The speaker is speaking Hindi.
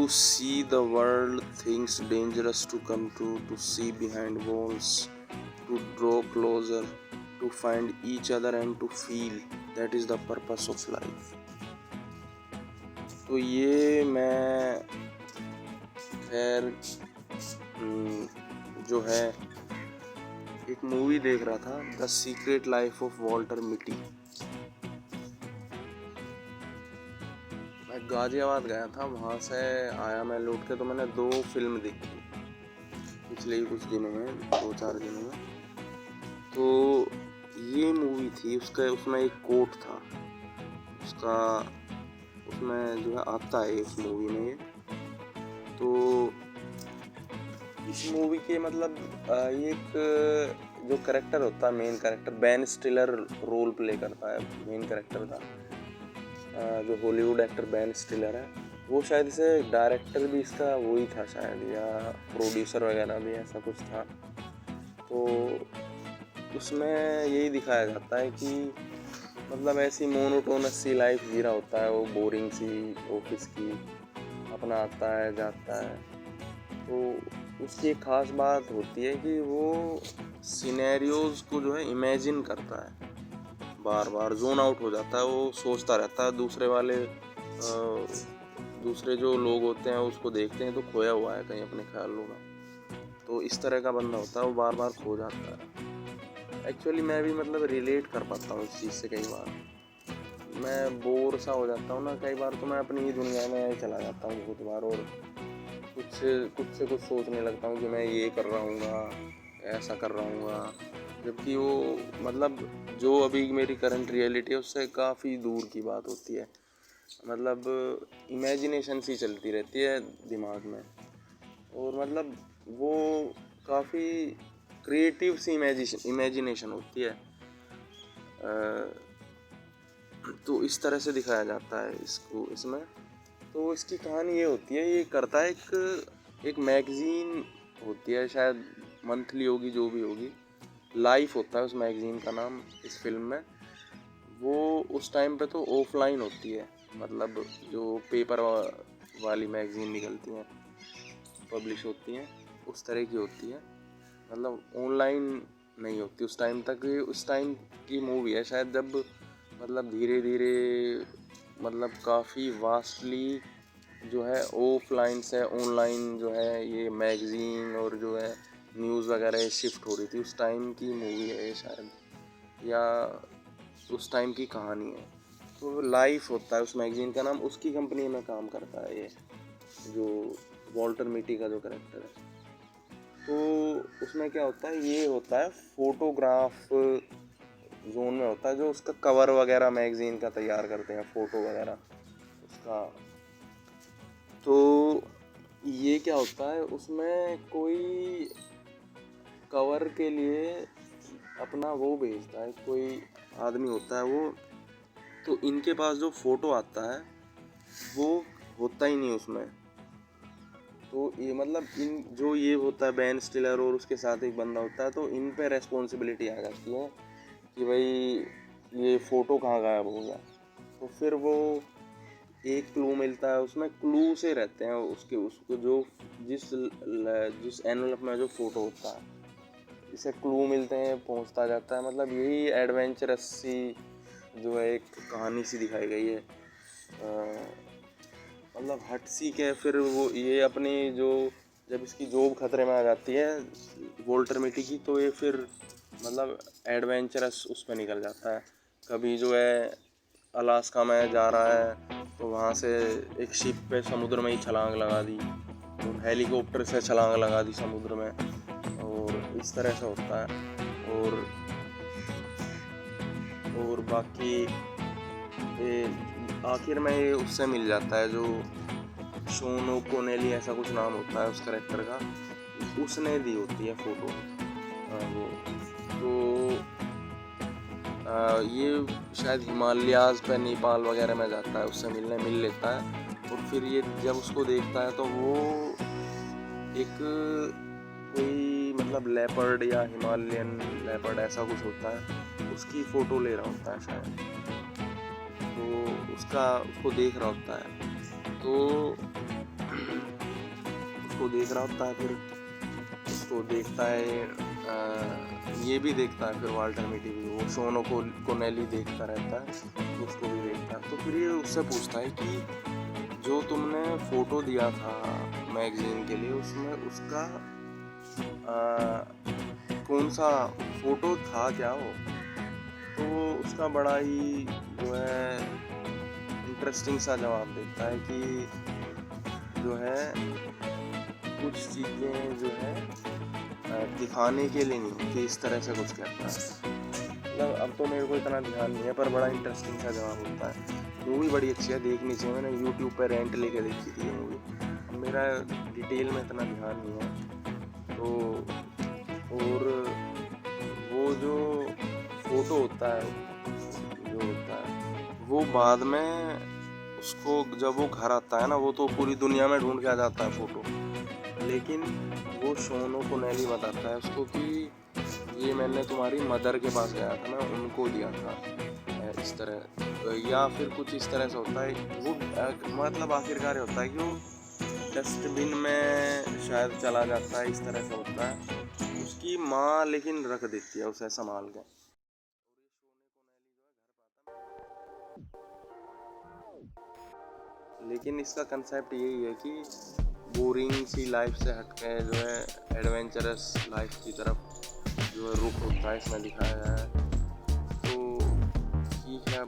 To see the world, things dangerous to come to see behind walls, to draw closer, to find each other and to feel. That is the purpose of life. तो ये मैं खैर जो है एक मूवी देख रहा था, the secret life of Walter Mitty. मैं गाजियाबाद गया था, वहाँ से आया मैं लौट के, तो मैंने 2 फिल्म देखी पिछले ही कुछ दिनों में, 2-4 दिनों में। तो ये मूवी थी, उसमें एक कोट था उसका, उसमें जो है आता है उस मूवी में ये। तो इस मूवी के मतलब ये एक जो कैरेक्टर होता है, main character Ben Stiller role play करता है मेन कैरेक्टर का। जो हॉलीवुड एक्टर बेन स्टिलर है, वो शायद से डायरेक्टर भी इसका वही था शायद, या प्रोड्यूसर वगैरह भी, ऐसा कुछ था। तो उसमें यही दिखाया जाता है कि मतलब ऐसी मोनोटोनस सी लाइफ जी रहा होता है वो, बोरिंग सी ऑफिस की, अपना आता है जाता है। तो उसकी एक ख़ास बात होती है कि वो सिनेरियोज़ को जो है इमेजिन करता है, बार बार जोन आउट हो जाता है, वो सोचता रहता है, दूसरे जो लोग होते हैं उसको देखते हैं तो खोया हुआ है कहीं अपने ख्यालों में। तो इस तरह का बंदा होता है, वो बार बार खो जाता है। एक्चुअली मैं भी मतलब रिलेट कर पाता हूँ इस चीज़ से। कई बार मैं बोर सा हो जाता हूँ ना, कई बार तो मैं अपनी ही दुनिया में चला जाता हूँ बहुत बार, और कुछ सोचने लगता हूँ कि मैं ये कर रहा हूँ, ऐसा कर रहा हूँ, जबकि वो मतलब जो अभी मेरी करंट रियलिटी है उससे काफ़ी दूर की बात होती है। मतलब इमेजिनेशन सी चलती रहती है दिमाग में, और मतलब वो काफ़ी क्रिएटिव सी इमेजिनेशन होती है। तो इस तरह से दिखाया जाता है इसको इसमें। तो इसकी कहानी ये होती है, ये करता है एक मैगज़ीन होती है, शायद मंथली होगी, जो भी होगी, लाइफ होता है उस मैगज़ीन का नाम इस फिल्म में। वो उस टाइम पे तो ऑफलाइन होती है, मतलब जो पेपर वाली मैगज़ीन निकलती हैं, पब्लिश होती हैं, उस तरह की होती है, मतलब ऑनलाइन नहीं होती उस टाइम तक। उस टाइम की मूवी है शायद, जब मतलब धीरे धीरे मतलब काफ़ी वास्टली जो है ऑफलाइन से ऑनलाइन जो है ये मैगज़ीन और जो है न्यूज़ वगैरह शिफ्ट हो रही थी। उस टाइम की मूवी है ये शायद, या उस टाइम की कहानी है। तो लाइफ होता है उस मैगज़ीन का नाम, उसकी कंपनी में काम करता है ये जो वॉल्टर मिटी का जो कैरेक्टर है। तो उसमें क्या होता है, ये होता है फोटोग्राफ जोन में होता है, जो उसका कवर वगैरह मैगज़ीन का तैयार करते हैं, फ़ोटो वगैरह उसका। तो ये क्या होता है, उसमें कोई कवर के लिए अपना वो भेजता है, कोई आदमी होता है वो, तो इनके पास जो फ़ोटो आता है वो होता ही नहीं उसमें। तो ये मतलब इन जो ये होता है बेन स्टिलर और उसके साथ एक बंदा होता है, तो इन पे रेस्पॉन्सिबिलिटी आ जाती है कि भाई ये फ़ोटो कहाँ गायब हो गया। तो फिर वो एक क्लू मिलता है, उसमें क्लू से रहते हैं उसको जो जिस एनवलप में जो फ़ोटो होता है, इसे क्लू मिलते हैं, पहुंचता जाता है। मतलब यही एडवेंचरस सी जो है एक कहानी सी दिखाई गई है, मतलब हट सी के। फिर वो ये अपनी जो जब इसकी जॉब खतरे में आ जाती है वॉल्टर मिटी की, तो ये फिर मतलब एडवेंचरस उस पर निकल जाता है। कभी जो है अलास्का में जा रहा है, तो वहाँ से एक शिप पे समुद्र में ही छलांग लगा दी, और हेलीकॉप्टर से छलांग लगा दी समुद्र में, और इस तरह से होता है। और बाकी ये आखिर में ये उससे मिल जाता है जो शॉन ओकोनेली, ऐसा कुछ नाम होता है उस कैरेक्टर का, उसने दी होती है फ़ोटो वो। तो ये शायद हिमालयाज़ पे नेपाल वगैरह में जाता है, उससे मिल लेता है। और फिर ये जब उसको देखता है तो वो एक कोई मतलब लेपर्ड या हिमालयन लेपर्ड ऐसा कुछ होता है, उसकी फ़ोटो ले रहा होता है शायद, तो उसको देख रहा होता है। तो उसको देख रहा होता है, फिर उसको देखता है ये भी देखता है, फिर वाल्टर मिटी भी, वो शोनो को कोनेली देखता रहता है, तो उसको भी देखता है। तो फिर ये उससे पूछता है कि जो तुमने फ़ोटो दिया था मैगज़ीन के लिए, उसमें उसका कौन सा फ़ोटो था क्या वो? तो वो उसका बड़ा ही जो है इंटरेस्टिंग सा जवाब देता है कि जो है कुछ चीज़ें जो है दिखाने के लिए नहीं होती, इस तरह से कुछ कहता है। मतलब अब तो मेरे को इतना ध्यान नहीं है, पर बड़ा इंटरेस्टिंग सा जवाब होता है। मूवी बड़ी अच्छी है, देखनी चाहिए। मैंने यूट्यूब पर रेंट लेके देखी थी ये मूवी। अब मेरा डिटेल में इतना ध्यान नहीं है। तो और वो जो फोटो होता है, जो होता है वो बाद में उसको जब वो घर आता है ना, वो तो पूरी दुनिया में ढूंढ के आ जाता है फोटो, लेकिन वो शोनो कोनेली बताता है उसको कि ये मैंने तुम्हारी मदर के पास गया था, मैं उनको दिया था, इस तरह, या फिर कुछ इस तरह से होता है। वो मतलब आखिरकार होता है कि वो डस्टबिन में शायद चला जाता है, इस तरह से होता है। उसकी माँ लेकिन रख देती है उसे संभाल के। लेकिन इसका कंसेप्ट यही है कि बोरिंग सी लाइफ से हटके जो है एडवेंचरस लाइफ की तरफ जो है रुख होता है, इसमें दिखाया गया है। तो ठीक है।